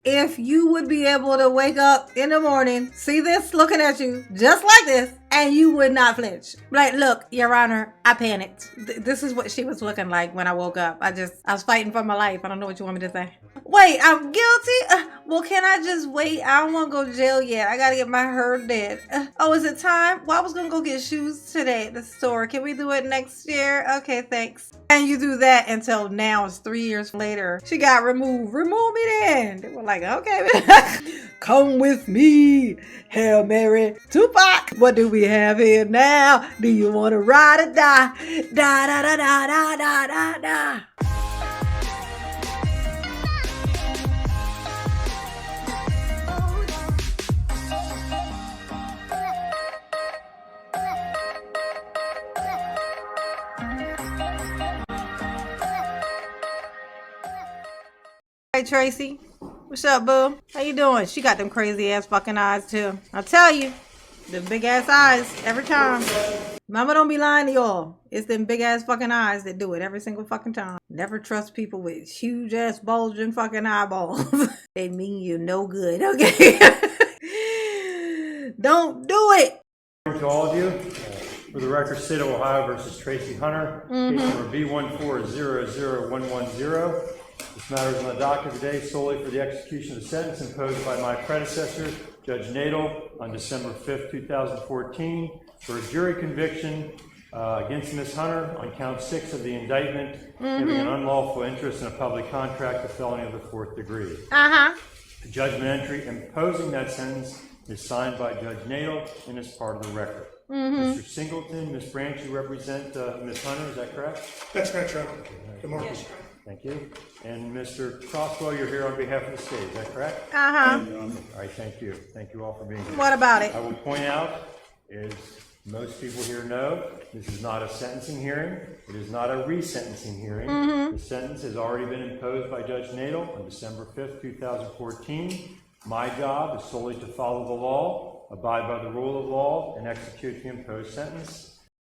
If you would be able to wake up in the morning, see this looking at you just like this, and you would not flinch. Like, look, Your Honor, I panicked. This is what she was looking like when I woke up. I was fighting for my life. I don't know what you want me to say. Wait, I'm guilty? Well, can I just wait? I don't want to go to jail yet. I got to get my hair did. Oh, is it time? Well, I was going to go get shoes today at the store. Can we do it next year? Okay, thanks. And you do that until now. It's 3 years later. She got removed. Remove me then. They were like, okay. Come with me. Hail Mary. Tupac. What do we have here now? Do you want to ride or die? Da da da da da da da da. Hey Tracy, what's up, boo? How you doing? She got them crazy ass fucking eyes too. I'll tell you, them big ass eyes every time. Mama don't be lying to y'all. It's them big ass fucking eyes that do it every single fucking time. Never trust people with huge ass bulging fucking eyeballs. They mean you no good, okay? Don't do it. To all of you, for the record, State of Ohio versus TRACIE Hunter, case number B1400110. This matter is on the docket today solely for the execution of the sentence imposed by my predecessor, Judge Nadel, on December 5th, 2014, for a jury conviction against Ms. Hunter on count 6 of the indictment, giving an unlawful interest in a public contract, a felony of the 4th degree. The judgment entry imposing that sentence is signed by Judge Nadel and is part of the record. Mr. Singleton, Ms. Branch, you represent Ms. Hunter, is that correct? That's correct, Your Honor. Good morning. Yes, thank you. And Mr. Crosswell, you're here on behalf of the state, is that correct? All right, thank you. Thank you all for being here. What about it? I will point out, as most people here know, this is not a sentencing hearing. It is not a resentencing hearing. The sentence has already been imposed by Judge Nadel on December 5th, 2014. My job is solely to follow the law, abide by the rule of law, and execute the imposed sentence.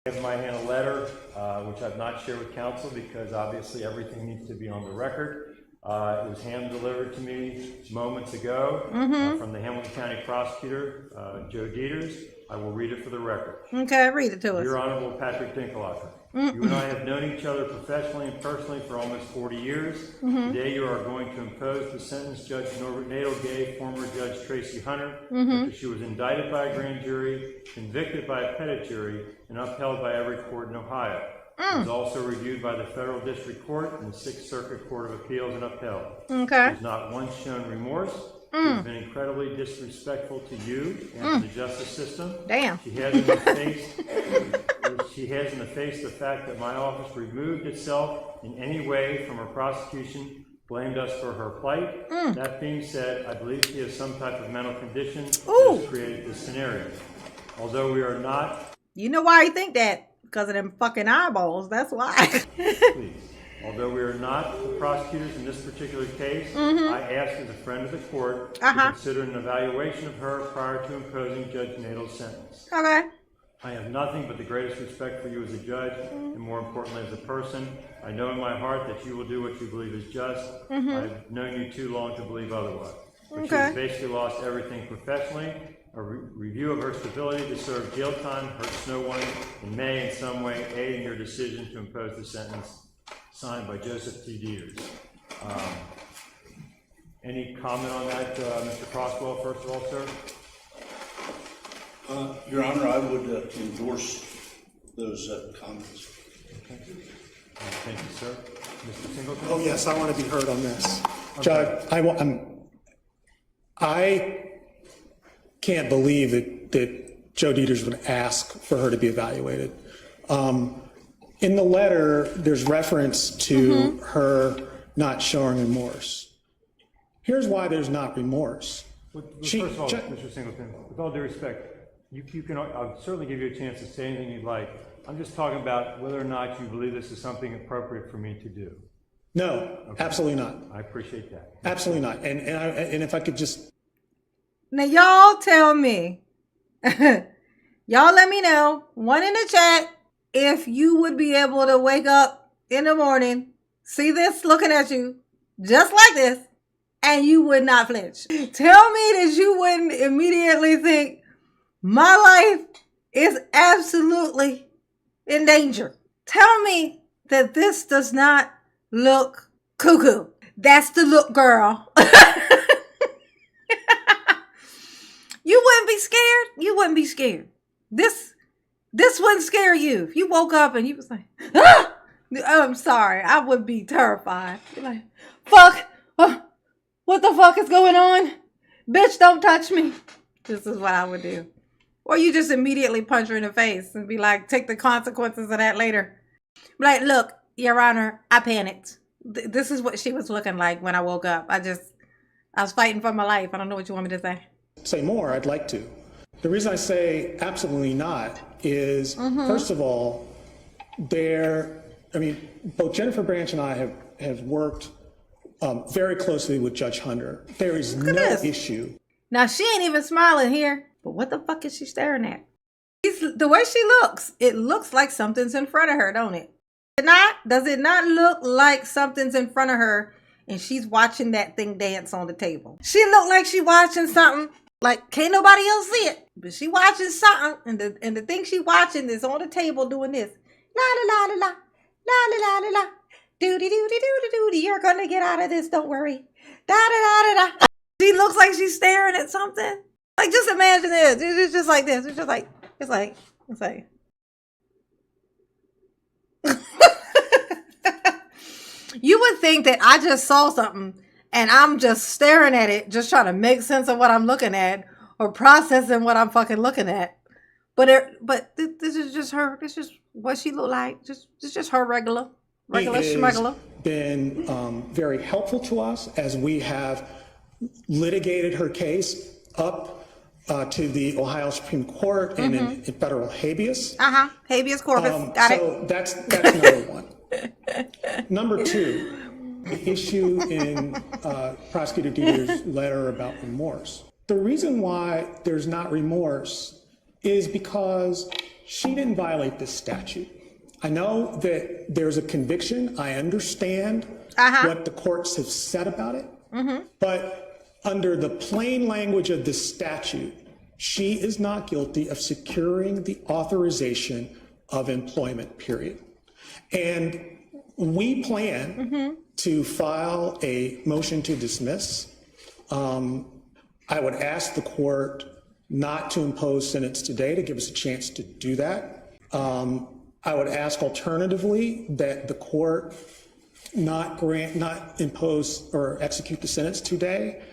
I have in my hand a letter, which I've not shared with counsel because obviously everything needs to be on the record. It was hand-delivered to me moments ago from the Hamilton County Prosecutor, Joe Dieters. I will read it for the record. Okay, read it to us. Your Honorable Patrick Dinkelacher, you and I have known each other professionally and personally for almost 40 years. Today you are going to impose the sentence Judge Norbert Nadel gave former Judge TRACIE Hunter after she was indicted by a grand jury, convicted by a petit jury, and upheld by every court in Ohio. It was also reviewed by the Federal District Court and the Sixth Circuit Court of Appeals and upheld. She has not once shown remorse. She has been incredibly disrespectful to you and to the justice system. Damn. She has in the face the fact that my office removed itself in any way from her prosecution, blamed us for her plight. That being said, I believe she has some type of mental condition that has created this scenario. Although we are not... You know why you think that? Because of them fucking eyeballs, that's why. Please. Although we are not the prosecutors in this particular case, I ask as a friend of the court to consider an evaluation of her prior to imposing Judge Nadel's sentence. Okay. I have nothing but the greatest respect for you as a judge, and more importantly as a person. I know in my heart that you will do what you believe is just. I've known you too long to believe otherwise. But she has basically lost everything professionally. A review of her stability to serve jail time hurts no one and may in some way aid in your decision to impose the sentence. Signed by Joseph T. Dieters. Any comment on that, Mr. Crosswell, first of all, sir? Your Honor, I would endorse those comments. Okay. Thank you, sir. Mr. Singleton? Oh, yes, I want to be heard on this. Okay. Judge, I can't believe that Joe Dieters would ask for her to be evaluated. In the letter, there's reference to her not showing remorse. Here's why there's not remorse. First of all, Mr. Singleton, with all due respect, I'll certainly give you a chance to say anything you'd like. I'm just talking about whether or not you believe this is something appropriate for me to do. No, absolutely not. I appreciate that. Absolutely not. And if I could just... Now, y'all tell me. Y'all let me know. One in the chat. If you would be able to wake up in the morning, see this looking at you just like this, and you would not flinch. Tell me that you wouldn't immediately think, my life is absolutely in danger. Tell me that this does not look cuckoo. That's the look, girl. You wouldn't be scared. You wouldn't be scared. This wouldn't scare you. If you woke up and you was like, ah! I'm sorry, I would be terrified. You're like, fuck, what the fuck is going on? Bitch, don't touch me. This is what I would do. Or you just immediately punch her in the face and be like, take the consequences of that later. Like, look, Your Honor, I panicked. This is what she was looking like when I woke up. I was fighting for my life. I don't know what you want me to say. Say more, I'd like to. The reason I say absolutely not is, first of all, both Jennifer Branch and I have worked very closely with Judge Hunter. There is no issue. Now, she ain't even smiling here, but what the fuck is she staring at? The way she looks, it looks like something's in front of her, don't it? Does it not look like something's in front of her and she's watching that thing dance on the table? She look like she watching something. Like, can't nobody else see it, but she watching something, and the thing she watching is on the table doing this. La la la la la, la la la la la, doody doody doody doody. You're gonna get out of this, don't worry. Da da da da da. She looks like she's staring at something. Like, just imagine this. It's just like this. It's like. You would think that I just saw something and I'm just staring at it, just trying to make sense of what I'm looking at or processing what I'm fucking looking at. But this is just her. This is what she look like. It's just her regular schmegular. Been very helpful to us as we have litigated her case up to the Ohio Supreme Court and in federal habeas. Habeas corpus. Got it. So that's number one. Number two, the issue in Prosecutor Dieter's letter about remorse. The reason why there's not remorse is because she didn't violate this statute. I know that there's a conviction. I understand what the courts have said about it. But under the plain language of the statute, she is not guilty of securing the authorization of employment, period. And we plan to file a motion to dismiss. I would ask the court not to impose sentence today to give us a chance to do that. I would ask alternatively that the court not impose or execute the sentence today,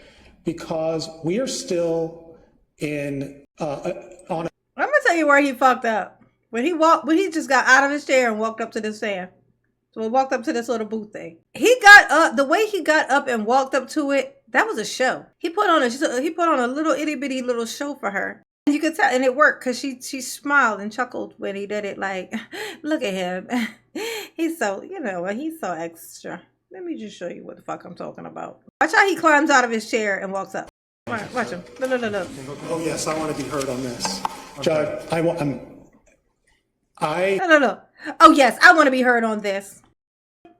because we are still in on. I'm gonna tell you where he fucked up. When he just got out of his chair and walked up to this stand. So he walked up to this little booth thing. He got up, the way he got up and walked up to it, that was a show. He put on a little itty bitty little show for her. And you could tell, and it worked because she smiled and chuckled when he did it. Like, look at him. He's so extra. Let me just show you what the fuck I'm talking about. Watch how he climbs out of his chair and walks up. Watch him. Look. Oh yes, I want to be heard on this, Judge. No. Oh yes, I want to be heard on this.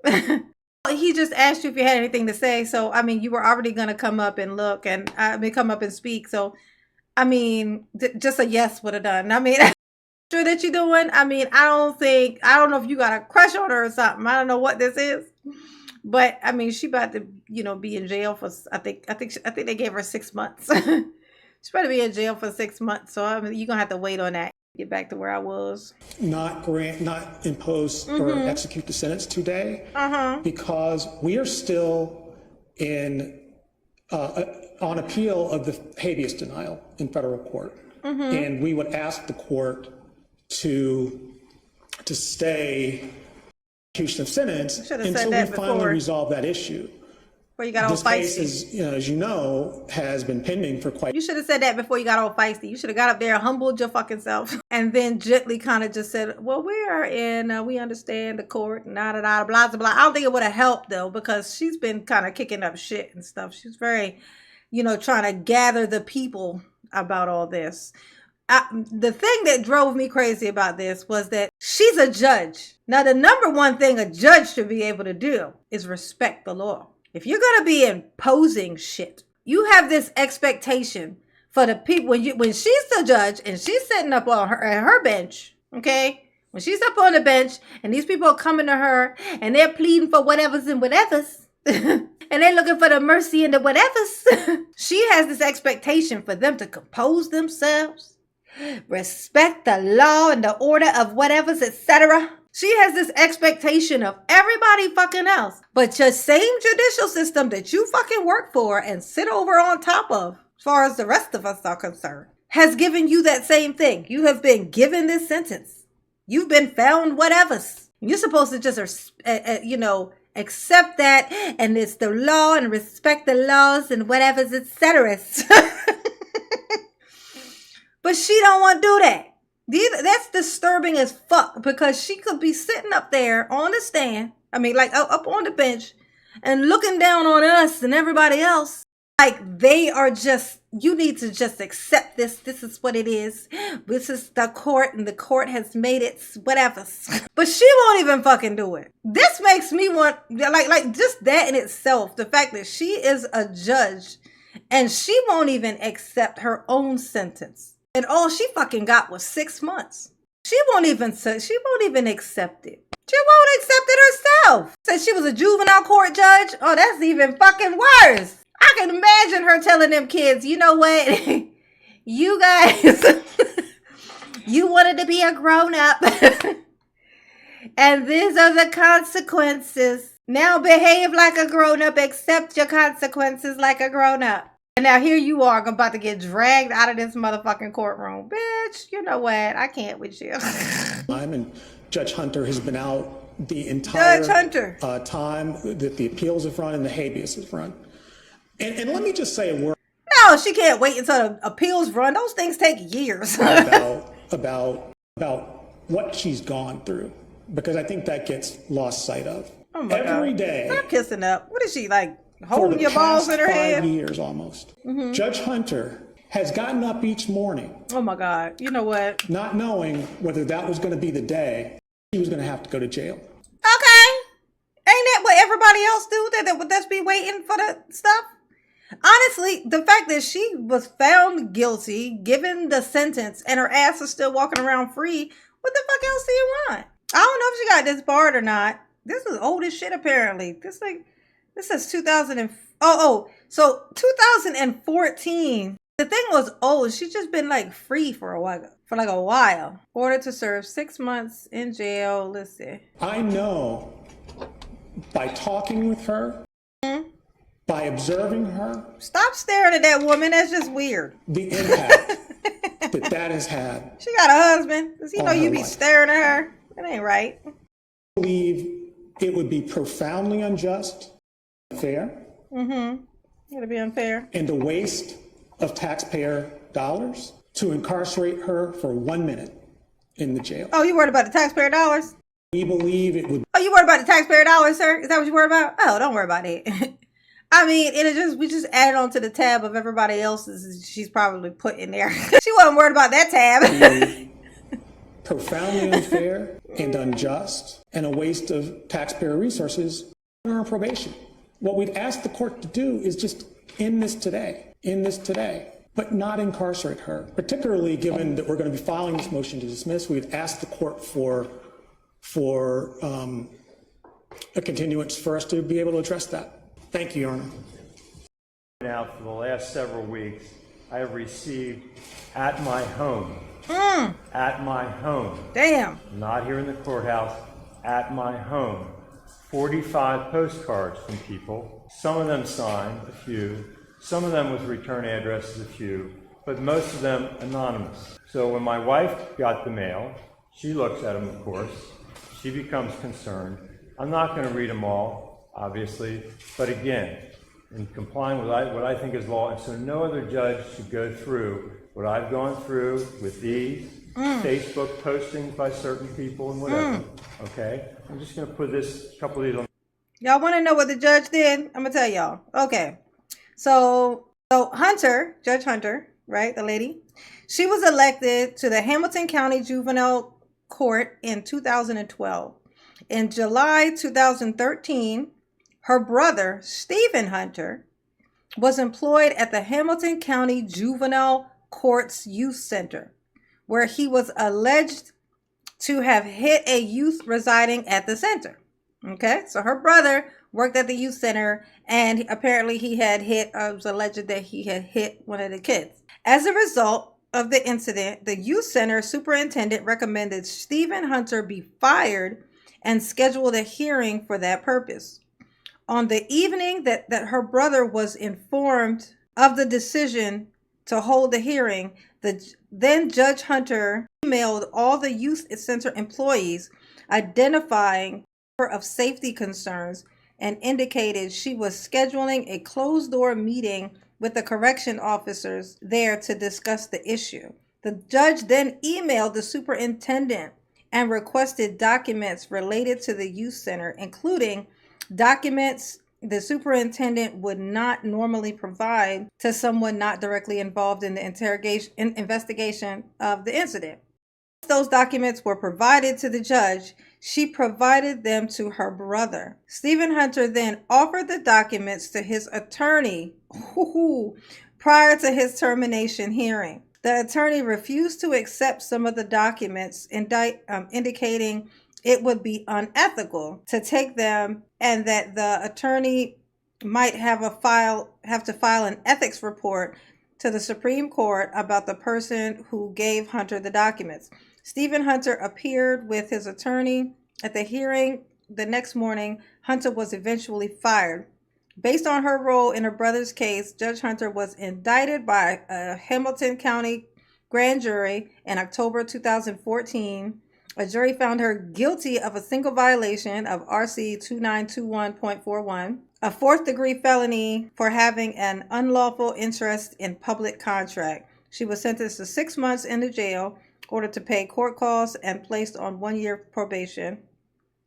He just asked you if you had anything to say. So, I mean, you were already going to come up and look and come up and speak. So, I mean, just a yes would have done. I mean, sure that you're doing. I mean, I don't know if you got a crush on her or something. I don't know what this is. But I mean, she about to, be in jail for, I think they gave her 6 months. She's about to be in jail for 6 months. So, I mean, you're going to have to wait on that. Get back to where I was. Not impose or execute the sentence today, because we are still in on appeal of the habeas denial in federal court, and we would ask the court to stay execution of sentence until we finally resolve that issue. Before you got all feisty. This case, as you know, has been pending for quite. You should have said that before you got all feisty. You should have got up there, humbled your fucking self, and then gently kind of just said, "Well, we are in. We understand the court. Blah blah blah blah." I don't think it would have helped though, because she's been kind of kicking up shit and stuff. She's very, trying to gather the people about all this. The thing that drove me crazy about this was that she's a judge. Now, the number one thing a judge should be able to do is respect the law. if you're going to be imposing shit, you have this expectation for the people. When she's the judge and she's sitting up on her bench, okay? When she's up on the bench and these people are coming to her and they're pleading for whatevers and whatevers, and they're looking for the mercy and the whatevers, she has this expectation for them to compose themselves, respect the law and the order of whatevers, etc. She has this expectation of everybody fucking else. But your same judicial system that you fucking work for and sit over on top of, as far as the rest of us are concerned, has given you that same thing. You have been given this sentence. You've been found whatevers. You're supposed to just, accept that, and it's the law and respect the laws and whatevers, etc. But she don't want to do that. That's disturbing as fuck, because she could be sitting up there on the stand, up on the bench, and looking down on us and everybody else like they are just, you need to just accept this. This is what it is. This is the court, and the court has made it whatever. But she won't even fucking do it. This makes me want, just that in itself, the fact that she is a judge and she won't even accept her own sentence. And all she fucking got was 6 months. She won't even accept it. She won't accept it herself. Said she was a juvenile court judge. Oh, that's even fucking worse. I can imagine her telling them kids, you know what? You guys, you wanted to be a grown up. And these are the consequences. Now behave like a grown up. Accept your consequences like a grown up. And now here you are about to get dragged out of this motherfucking courtroom. Bitch, you know what? I can't with you. And Judge Hunter has been out the entire time that the appeals have run and the habeas has run. And let me just say a word. No, she can't wait until the appeals run. Those things take years. about what she's gone through, because I think that gets lost sight of. Oh my Every God. day. Stop kissing up. What is she like? Holding your balls in her head? 5 years almost. Mm-hmm. Judge Hunter has gotten up each morning. Oh my God. You know what? Not knowing whether that was going to be the day she was going to have to go to jail. Okay. Ain't that what everybody else do? That would just be waiting for the stuff? Honestly, the fact that she was found guilty, given the sentence, and her ass is still walking around free, what the fuck else do you want? I don't know if she got disbarred or not. This is old as shit, apparently. This is 2014. The thing was old. She's just been free for a while. Ordered to serve 6 months in jail. Let's see. I know by talking with her, by observing her. Stop staring at that woman. That's just weird. The impact that has had. She got a husband. Does he know you be staring at her? That ain't right. I believe it would be profoundly unjust, unfair. It'll be unfair. And a waste of taxpayer dollars to incarcerate her for 1 minute in the jail. Oh, you worried about the taxpayer dollars? We believe it would. Oh, you worried about the taxpayer dollars, sir? Is that what you worried about? Oh, don't worry about it. I mean, we just added on to the tab of everybody else's she's probably put in there. She wasn't worried about that tab. Profoundly unfair and unjust, and a waste of taxpayer resources on probation. What we'd ask the court to do is just end this today, but not incarcerate her, particularly given that we're going to be filing this motion to dismiss. We'd ask the court for a continuance for us to be able to address that. Thank you, Your Honor. Now, for the last several weeks, I have received at my home, Damn. not here in the courthouse, at my home, 45 postcards from people. Some of them signed, a few. Some of them with return addresses, a few. But most of them anonymous. So when my wife got the mail, she looks at them, of course. She becomes concerned. I'm not going to read them all, obviously. But again, in complying with what I think is law, and so no other judge should go through what I've gone through with these Facebook postings by certain people and whatever. Okay? I'm just going to put a couple of these on. Y'all want to know what the judge did? I'm going to tell y'all. Okay. So Hunter, Judge Hunter, right, the lady, she was elected to the Hamilton County Juvenile Court in 2012. In July 2013, her brother, Stephen Hunter, was employed at the Hamilton County Juvenile Courts Youth Center, where he was alleged to have hit a youth residing at the center. Okay, so her brother worked at the youth center, and apparently he had hit, it was alleged that he had hit one of the kids. As a result of the incident, the youth center superintendent recommended Stephen Hunter be fired and scheduled a hearing for that purpose. On the evening that her brother was informed of the decision to hold the hearing, then Judge Hunter emailed all the youth center employees identifying her of safety concerns and indicated she was scheduling a closed-door meeting with the correction officers there to discuss the issue. The judge then emailed the superintendent and requested documents related to the youth center, including documents the superintendent would not normally provide to someone not directly involved in the investigation of the incident. Once those documents were provided to the judge, she provided them to her brother. Stephen Hunter then offered the documents to his attorney prior to his termination hearing. The attorney refused to accept some of the documents, indicating it would be unethical to take them and that the attorney might have to file an ethics report to the Supreme Court about the person who gave Hunter the documents. Stephen Hunter appeared with his attorney at the hearing the next morning. Hunter was eventually fired. Based on her role in her brother's case, Judge Hunter was indicted by a Hamilton County grand jury in October 2014. A jury found her guilty of a single violation of RC 2921.41, a fourth-degree felony for having an unlawful interest in public contract. She was sentenced to 6 months in the jail, ordered to pay court costs, and placed on 1-year probation.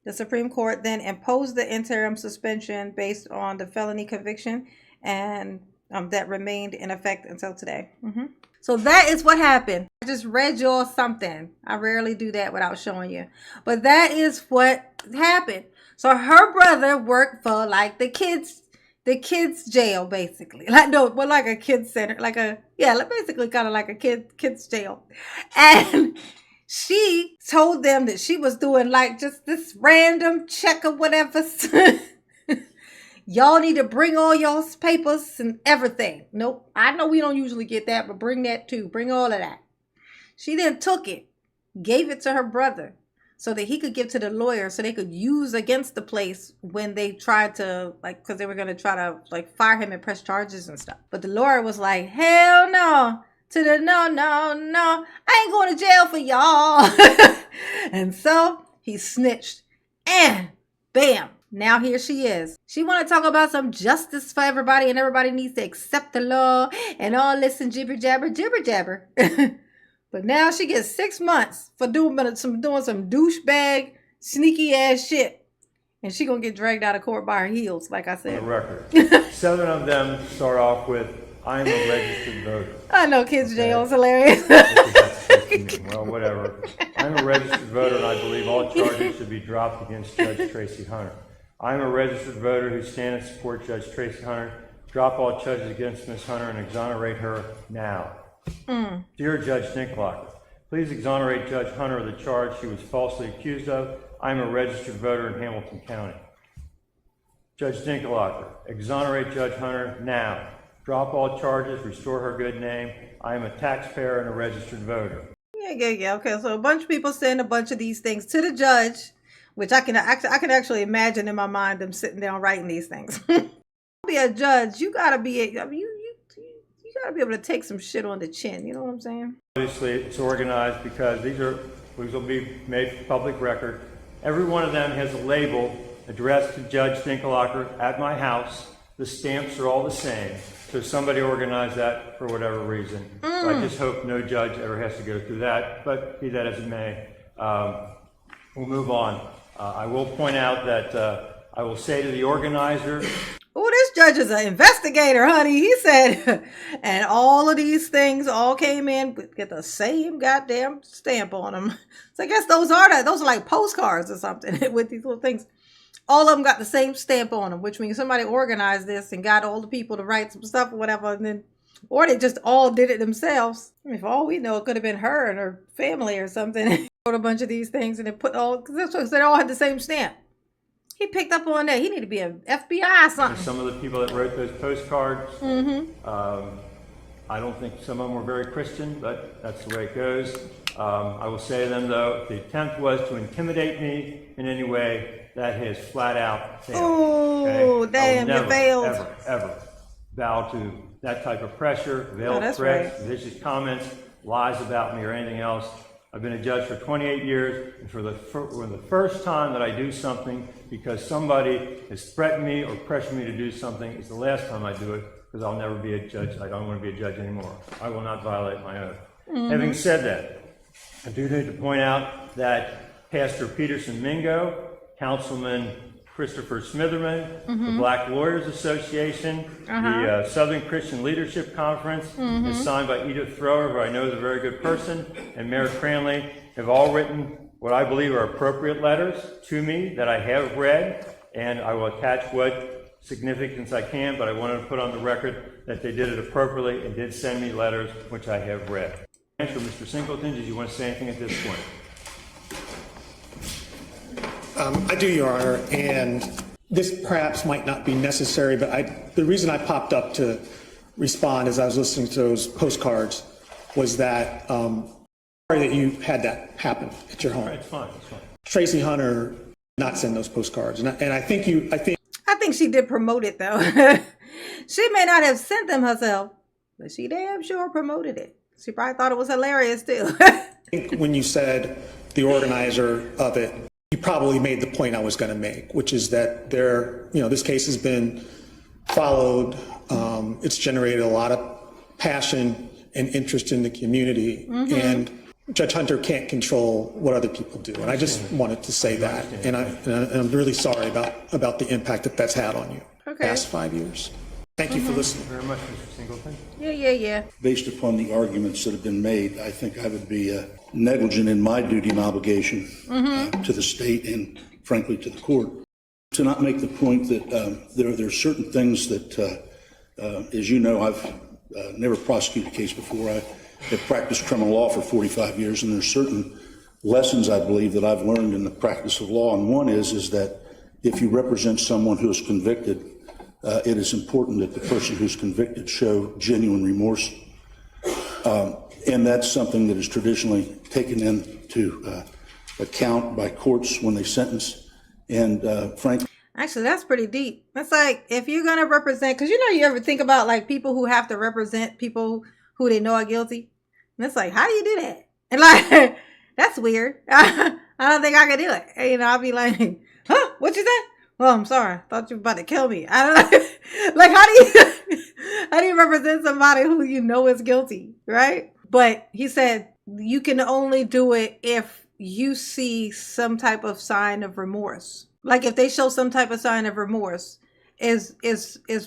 The Supreme Court then imposed the interim suspension based on the felony conviction, and that remained in effect until today. So that is what happened. I just read y'all something. I rarely do that without showing you. But that is what happened. So her brother worked for like the kids jail, basically. Like a kids center, basically kind of like a kids jail. And she told them that she was doing like just this random check or whatever. Y'all need to bring all y'all's papers and everything. Nope. I know we don't usually get that, but bring that too. Bring all of that. She then took it, gave it to her brother so that he could give to the lawyer so they could use against the place when they tried to, because they were going to try to, fire him and press charges and stuff. But the lawyer was like, hell no. No. I ain't going to jail for y'all. And so he snitched. And bam. Now here she is. She want to talk about some justice for everybody and everybody needs to accept the law and all this and jibber jabber. But now she gets 6 months for doing some douchebag, sneaky ass shit. And she going to get dragged out of court by her heels, like I said. The record. 7 of them start off with, I'm a registered voter. I know kids jail is hilarious. Well, whatever. I'm a registered voter and I believe all charges should be dropped against Judge TRACIE Hunter. I'm a registered voter who stands and support Judge TRACIE Hunter. Drop all charges against Ms. Hunter and exonerate her now. Dear Judge Dinklager, please exonerate Judge Hunter of the charge she was falsely accused of. I'm a registered voter in Hamilton County. Judge Dinklager, exonerate Judge Hunter now. Drop all charges, restore her good name. I am a taxpayer and a registered voter. Yeah. Okay, so a bunch of people saying a bunch of these things to the judge, which I can actually imagine in my mind them sitting down writing these things. To be a judge, you gotta be you gotta be able to take some shit on the chin. You know what I'm saying? Obviously, it's organized because these will be made public record. Every one of them has a label addressed to Judge Dinklager at my house. The stamps are all the same. So somebody organized that for whatever reason. So I just hope no judge ever has to go through that, but be that as it may, we'll move on. I will point out that I will say to the organizer... Oh, this judge is an investigator, honey. He said, and all of these things all came in with the same goddamn stamp on them. So I guess those are like postcards or something with these little things. all of them got the same stamp on them, which means somebody organized this and got all the people to write some stuff or whatever, and then, or they just all did it themselves. I mean, for all we know, it could have been her and her family or something. Wrote a bunch of these things and then put all, because they all had the same stamp. He picked up on that. He need to be an FBI or something. Some of the people that wrote those postcards, I don't think some of them were very Christian, but that's the way it goes. I will say to them, though, if the attempt was to intimidate me in any way, that has flat out failed. Oh, damn, you failed. Ever bow to that type of pressure, veiled threats, vicious comments, lies about me, or anything else. I've been a judge for 28 years, and for the first time that I do something because somebody has threatened me or pressured me to do something, it's the last time I do it, because I'll never be a judge. I don't want to be a judge anymore. I will not violate my oath. Having said that, I do need to point out that Pastor Peterson Mingo, Councilman Christopher Smitherman, the Black Lawyers Association, the Southern Christian Leadership Conference, is signed by Edith Thrower, who I know is a very good person, and Mayor Cranley, have all written what I believe are appropriate letters to me that I have read, and I will attach what significance I can, but I wanted to put on the record that they did it appropriately and did send me letters which I have read. Mr. Singleton, did you want to say anything at this point? I do, Your Honor, and this perhaps might not be necessary, but the reason I popped up to respond as I was listening to those postcards was that sorry that you had that happen at your home. All right, it's fine, it's fine. TRACIE Hunter did not send those postcards, and I think she did promote it though. She may not have sent them herself, but she damn sure promoted it. She probably thought it was hilarious too. I think when you said the organizer of it, you probably made the point I was going to make, which is that this case has been followed. It's generated a lot of passion and interest in the community, and Judge Hunter can't control what other people do. And I just wanted to say that, and I'm really sorry about the impact that's had on you the past 5 years. Thank you for listening. Thank you very much, Mr. Singleton. Yeah. Based upon the arguments that have been made, I think I would be negligent in my duty and obligation to the state and, frankly, to the court to not make the point that there are certain things that, as you know, I've never prosecuted a case before. I have practiced criminal law for 45 years, and there are certain lessons, I believe, that I've learned in the practice of law. And one is that if you represent someone who is convicted, it is important that the person who's convicted show genuine remorse. And that's something that is traditionally taken into account by courts when they sentence. And frankly, actually, that's pretty deep. That's like, if you're going to represent, because you ever think about like people who have to represent people who they know are guilty. And it's like, how do you do that? And like, that's weird. I don't think I could do it. I'll be like, huh, what you say? Well, I'm sorry. I thought you were about to kill me. I don't know. Like, how do you represent somebody who you know is guilty, right? But he said you can only do it if you see some type of sign of remorse. Like if they show some type of sign of remorse is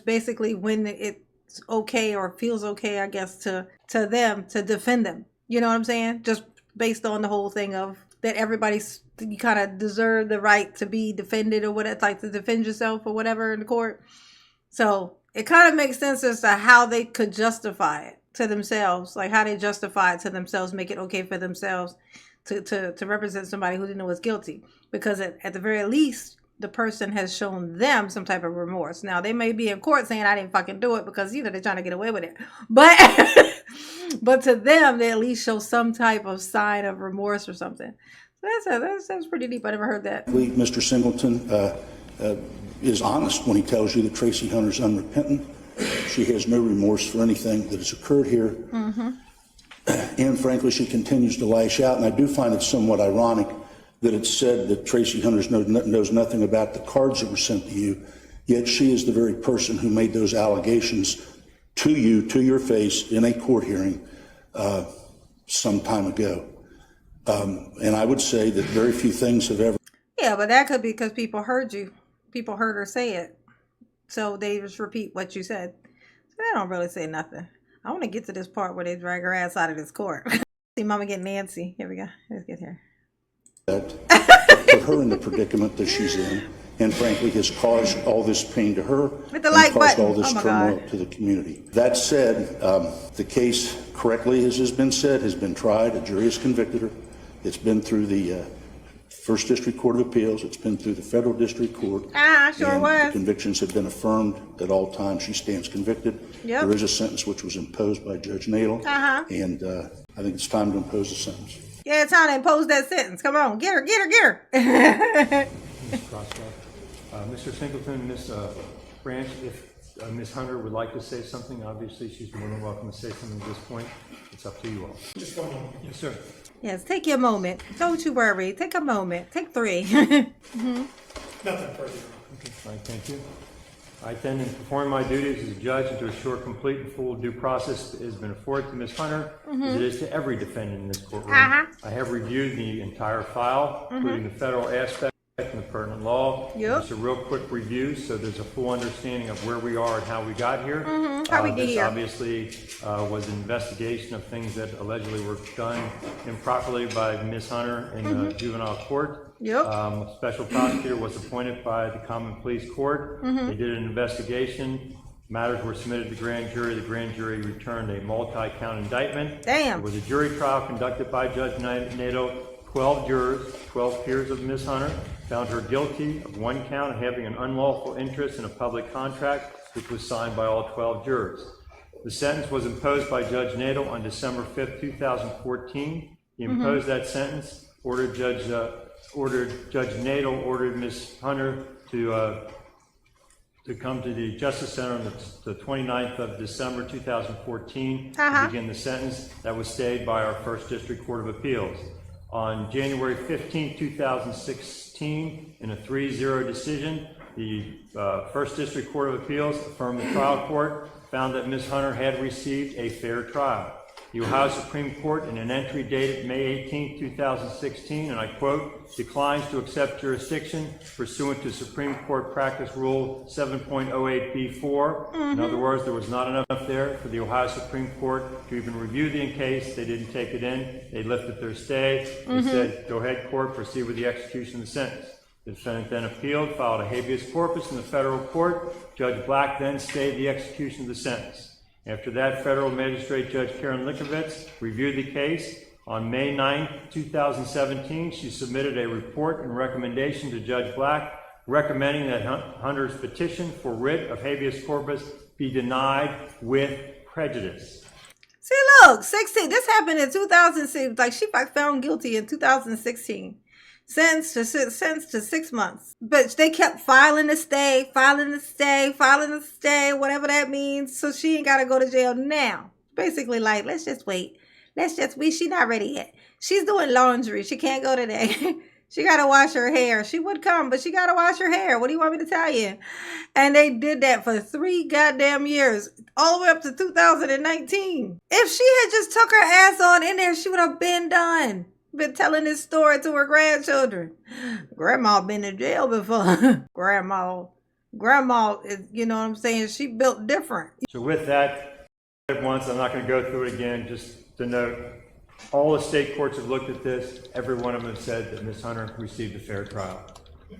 basically when it's okay or feels okay, I guess, to them to defend them. You know what I'm saying? Just based on the whole thing of that you kind of deserve the right to be defended or whatever, like to defend yourself or whatever in the court. So it kind of makes sense as to how they could justify it to themselves, like how they justify it to themselves, make it okay for themselves to represent somebody who didn't know was guilty. Because at the very least, the person has shown them some type of remorse. Now, they may be in court saying, I didn't fucking do it because, they're trying to get away with it. But to them, they at least show some type of sign of remorse or something. That's pretty deep. I never heard that. Mr. Singleton is honest when he tells you that TRACIE Hunter is unrepentant. She has no remorse for anything that has occurred here. And frankly, she continues to lash out. And I do find it somewhat ironic that it's said that TRACIE Hunter knows nothing about the cards that were sent to you, yet she is the very person who made those allegations to you, to your face, in a court hearing some time ago. And I would say that very few things have ever... Yeah, but that could be because people heard you. People heard her say it. So they just repeat what you said. So they don't really say nothing. I want to get to this part where they drag her ass out of this court. See Mama get Nancy. Here we go. Let's get here. That put her in the predicament that she's in. and frankly has caused all this pain to her Hit the and like caused button. all this Oh my turmoil God. to the community. That said, the case, correctly as has been said, has been tried. A jury has convicted her. It's been through the First District Court of Appeals. It's been through the Federal District Court. Sure and was. The convictions have been affirmed at all times. She stands convicted. Yep. There is a sentence which was imposed by Judge Nadel, and I think it's time to impose a sentence. Yeah, it's time to impose that sentence. Come on, get her. Ms. Crosswell. Mr. Singleton, Ms. Branch, if Ms. Hunter would like to say something, obviously she's more than welcome to say something at this point. It's up to you all. Just one moment. Yes, sir. Yes, take your moment. Don't you worry. Take a moment. Take 3. Nothing further. All right, thank you. I intend in performing my duties as a judge and to assure complete and full due process has been afforded to Ms. Hunter, as it is to every defendant in this courtroom. I have reviewed the entire file, including the federal aspect and the pertinent law. Yep. Just a real quick review, so there's a full understanding of where we are and how we got here. How we get This here. obviously was an investigation of things that allegedly were done improperly by Ms. Hunter in juvenile court. Yep. A special prosecutor was appointed by the Common Pleas Court. They did an investigation. Matters were submitted to the grand jury. The grand jury returned a multi-count indictment. Damn. It was a jury trial conducted by Judge Nato. 12 jurors, 12 peers of Ms. Hunter, found her guilty of 1 count of having an unlawful interest in a public contract, which was signed by all 12 jurors. The sentence was imposed by Judge Nato on December 5th, 2014. He imposed that sentence, ordered Judge Nato ordered Ms. Hunter to come to the Justice Center on the 29th of December 2014 to begin the sentence that was stayed by our First District Court of Appeals. On January 15, 2016, in a 3-0 decision, the First District Court of Appeals affirmed the trial court, found that Ms. Hunter had received a fair trial. The Ohio Supreme Court, in an entry dated May 18, 2016, and I quote, declines to accept jurisdiction pursuant to Supreme Court Practice Rule 7.08b4. In other words, there was not enough there for the Ohio Supreme Court to even review the case. They didn't take it in. They lifted their stay. They said, go ahead, court, proceed with the execution of the sentence. The defendant then appealed, filed a habeas corpus in the federal court. Judge Black then stayed the execution of the sentence. After that, Federal Magistrate Judge Karen Likovitz reviewed the case. On May 9, 2017, she submitted a report and recommendation to Judge Black recommending that Hunter's petition for writ of habeas corpus be denied with prejudice. See, look, 16. This happened in 2006. Like, she got found guilty in 2016. Sentenced to 6 months. But they kept filing the stay, whatever that means. So she ain't got to go to jail now. Basically, like, let's just wait. She's not ready yet. She's doing laundry. She can't go today. She got to wash her hair. She would come, but she got to wash her hair. What do you want me to tell you? And they did that for 3 goddamn years, all the way up to 2019. If she had just took her ass on in there, she would have been done. Been telling this story to her grandchildren. Grandma been in jail before. Grandma is, you know what I'm saying? She built different. So with that, once, I'm not going to go through it again, just to note, all the state courts have looked at this. Every one of them said that Ms. Hunter received a fair trial.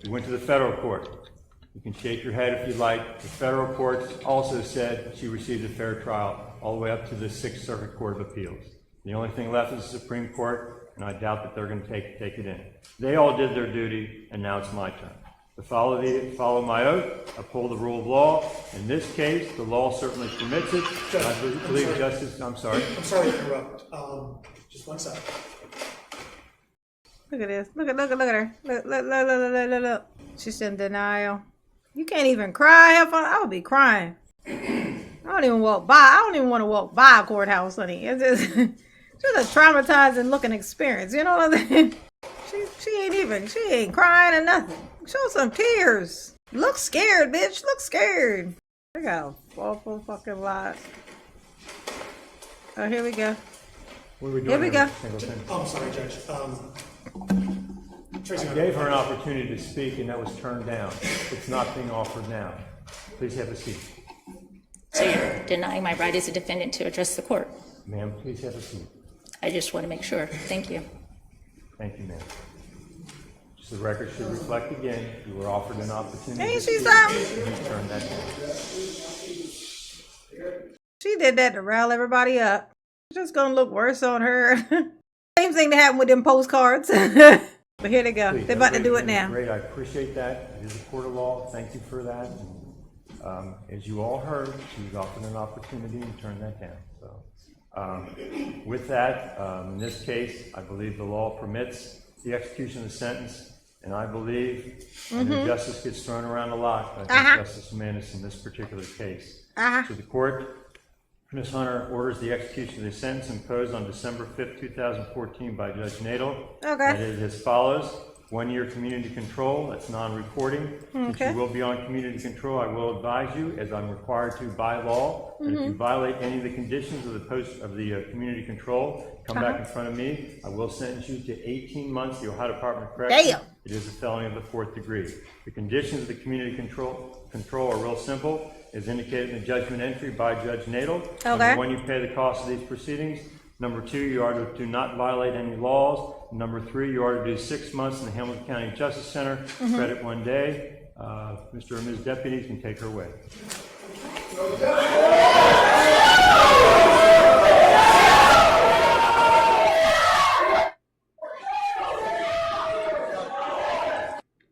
We went to the federal court. You can shake your head if you like. The federal courts also said she received a fair trial, all the way up to the 6th Circuit Court of Appeals. The only thing left is the Supreme Court, and I doubt that they're going to take it in. They all did their duty, and now it's my turn. To follow my oath, uphold the rule of law. In this case, the law certainly permits it. Judge, I believe Justice, I'm sorry. I'm sorry to interrupt. Just 1 second. Look at this. Look at her. Look. She's in denial. You can't even cry. Have fun. I would be crying. I don't even want to walk by a courthouse, honey. It's just a traumatizing looking experience. You know what I mean? She ain't crying or nothing. Show some tears. Look scared, bitch. Look scared. I got a awful fucking lot. Oh, here we go. What are we doing Here we go. Singleton? I'm sorry, Judge. Tracy I gave her an opportunity to speak, and that was turned down. It's not being offered now. Please have a seat. So you're denying my right as a defendant to address the court? Ma'am, please have a seat. I just want to make sure. Thank you. Thank you, ma'am. The record should reflect again, you were offered an opportunity. Ain't to she speak, something? and you turned that down. She did that to rile everybody up. It's just gonna look worse on her. Same thing that happened with them postcards. But here they go. Please, They're about to do it everybody's now. doing Great, I appreciate that. It is a court of law. Thank you for that. As you all heard, she was offered an opportunity and turned that down. So, with that, in this case, I believe the law permits the execution of the sentence, and I believe, I know justice gets thrown around a lot, but I think Justice Manis in this particular case. So the court, Ms. Hunter orders the execution of the sentence imposed on December 5th, 2014 by Judge Nadel. Okay. That is as follows. 1 year community control, that's non-reporting. Since Okay. you will be on community control, I will advise you, as I'm required to by law, that if you violate any of the conditions of the community control, come back in front of me. I will sentence you to 18 months, the Ohio Department of Corrections. Damn. It is a felony of the 4th degree. The conditions of the community control are real simple, as indicated in the judgment entry by Judge Nadel. Okay. Number 1, you pay the cost of these proceedings. Number 2, you are to do not violate any laws. Number 3, you are to do 6 months in the Hamilton County Justice Center. Credit 1 day. Mr. and Ms. Deputies can take her away.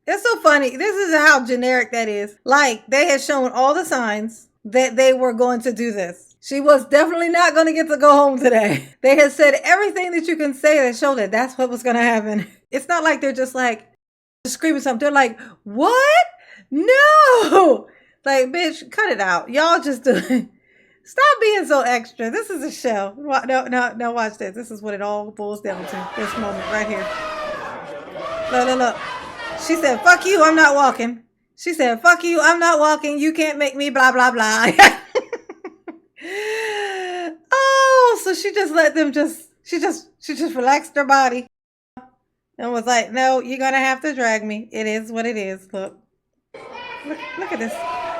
It's so funny. This is how generic that is. Like, they had shown all the signs that they were going to do this. She was definitely not going to get to go home today. They had said everything that you can say that showed that that's what was going to happen. It's not like they're just like screaming something. They're like, what? No! Like, bitch, cut it out. Y'all just do it. Stop being so extra. This is a show. No, watch this. This is what it all boils down to. This moment right here. Look. She said, fuck you, I'm not walking. She said, fuck you, I'm not walking. You can't make me blah, blah. Oh, so she just let them she just relaxed her body and was like, no, you're going to have to drag me. It is what it is. Look at this.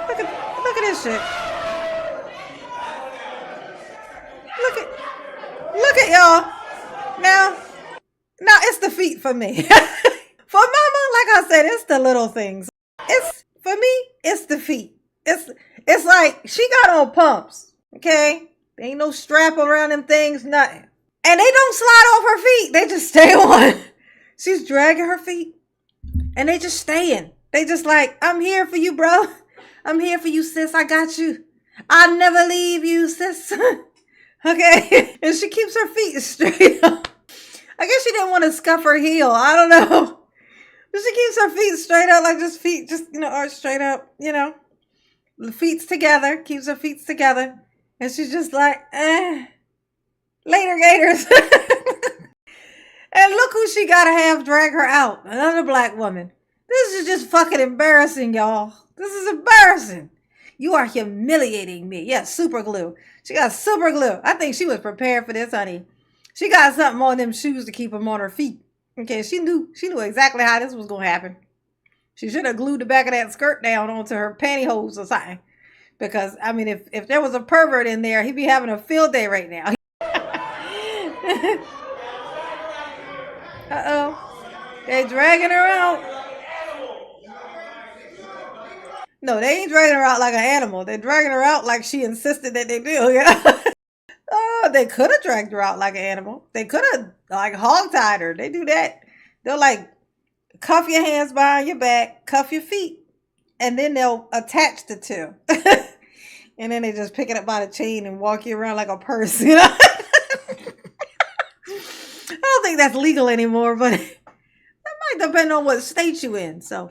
Look at this shit. Look at y'all. Now it's the feet for me. For mama, like I said, it's the little things. For me, it's the feet. It's like she got on pumps, okay? There ain't no strap around them things, nothing. And they don't slide off her feet. They just stay on. She's dragging her feet. And they just staying. They just like, I'm here for you, bro. I'm here for you, sis. I got you. I'll never leave you, sis. Okay? And she keeps her feet straight up. I guess she didn't want to scuff her heel. I don't know. But she keeps her feet straight up, like just feet, arch straight up, The feet's together, keeps her feet together. And she's just like, later, gators. And look who she got to have drag her out. Another black woman. This is just fucking embarrassing, y'all. This is embarrassing. You are humiliating me. Yeah, super glue. She got super glue. I think she was prepared for this, honey. She got something on them shoes to keep them on her feet. Okay, she knew exactly how this was going to happen. She should have glued the back of that skirt down onto her pantyhose or something. Because, I mean, if there was a pervert in there, he'd be having a field day right now. Uh-oh. They're dragging her out. No, they ain't dragging her out like an animal. They're dragging her out like she insisted that they do. Yeah. Oh, they could have dragged her out like an animal. They could have like hog-tied her. They do that. They'll like cuff your hands behind your back, cuff your feet, and then they'll attach the two. And then they just pick it up by the chain and walk you around like a purse. I don't think that's legal anymore, but that might depend on what state you in. So,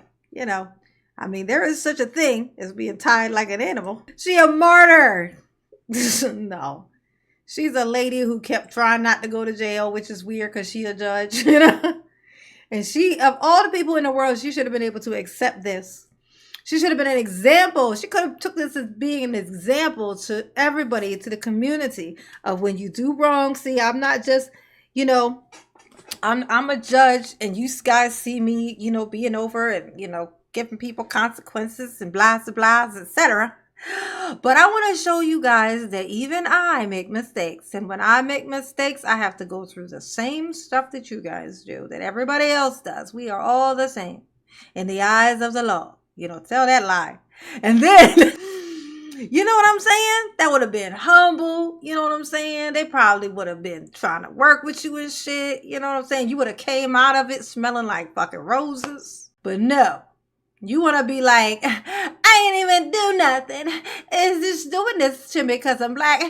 I mean, there is such a thing as being tied like an animal. She a martyr. No. She's a lady who kept trying not to go to jail, which is weird because she a judge, And she, of all the people in the world, she should have been able to accept this. She should have been an example. She could have took this as being an example to everybody, to the community of when you do wrong. See, I'm not just, I'm a judge and you guys see me, being over and, giving people consequences and blah, blah, blah, etc. But I want to show you guys that even I make mistakes. And when I make mistakes, I have to go through the same stuff that you guys do, that everybody else does. We are all the same in the eyes of the law. You know, tell that lie. And then, you know what I'm saying? That would have been humble. You know what I'm saying? They probably would have been trying to work with you and shit. You know what I'm saying? You would have came out of it smelling like fucking roses. But no. You want to be like, I ain't even do nothing. Is this doing this to me because I'm black?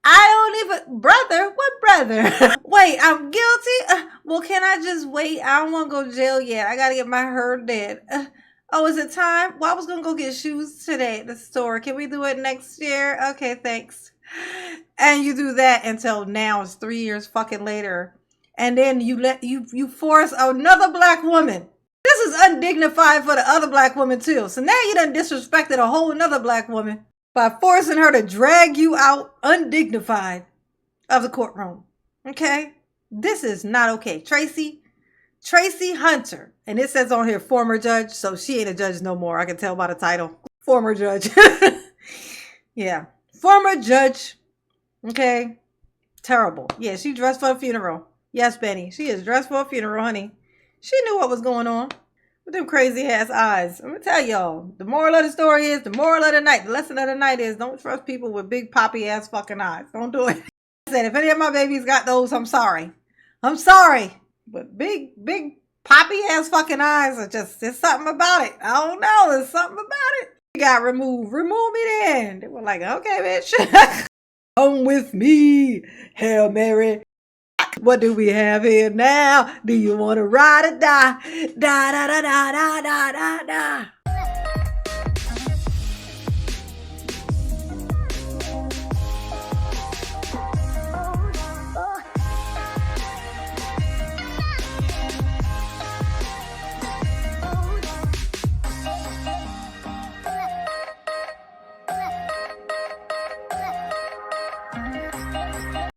I don't even, brother, what brother? Wait, I'm guilty? Well, can I just wait? I don't want to go to jail yet. I got to get my hair did. Oh, is it time? Well, I was going to go get shoes today at the store. Can we do it next year? Okay, thanks. And you do that until now it's 3 years fucking later. And then you force another black woman. This is undignified for the other black woman too. So now you done disrespected a whole another black woman by forcing her to drag you out undignified of the courtroom. Okay? This is not okay. Tracie Hunter. And it says on here, former judge. So she ain't a judge no more. I can tell by the title. Former judge. Yeah. Former judge. Okay? Terrible. Yeah, she dressed for a funeral. Yes, Benny. She is dressed for a funeral, honey. She knew what was going on with them crazy ass eyes. I'm gonna tell y'all, the moral of the story is, the moral of the night, the lesson of the night is, don't trust people with big poppy ass fucking eyes. Don't do it. I said, if any of my babies got those, I'm sorry. I'm sorry. But big poppy ass fucking eyes are just, there's something about it. I don't know. There's something about it. You got removed. Remove me then. They were like, okay, bitch. Come with me. Hail Mary. What do we have here now? Do you want to ride or die? Da da da da da da da da.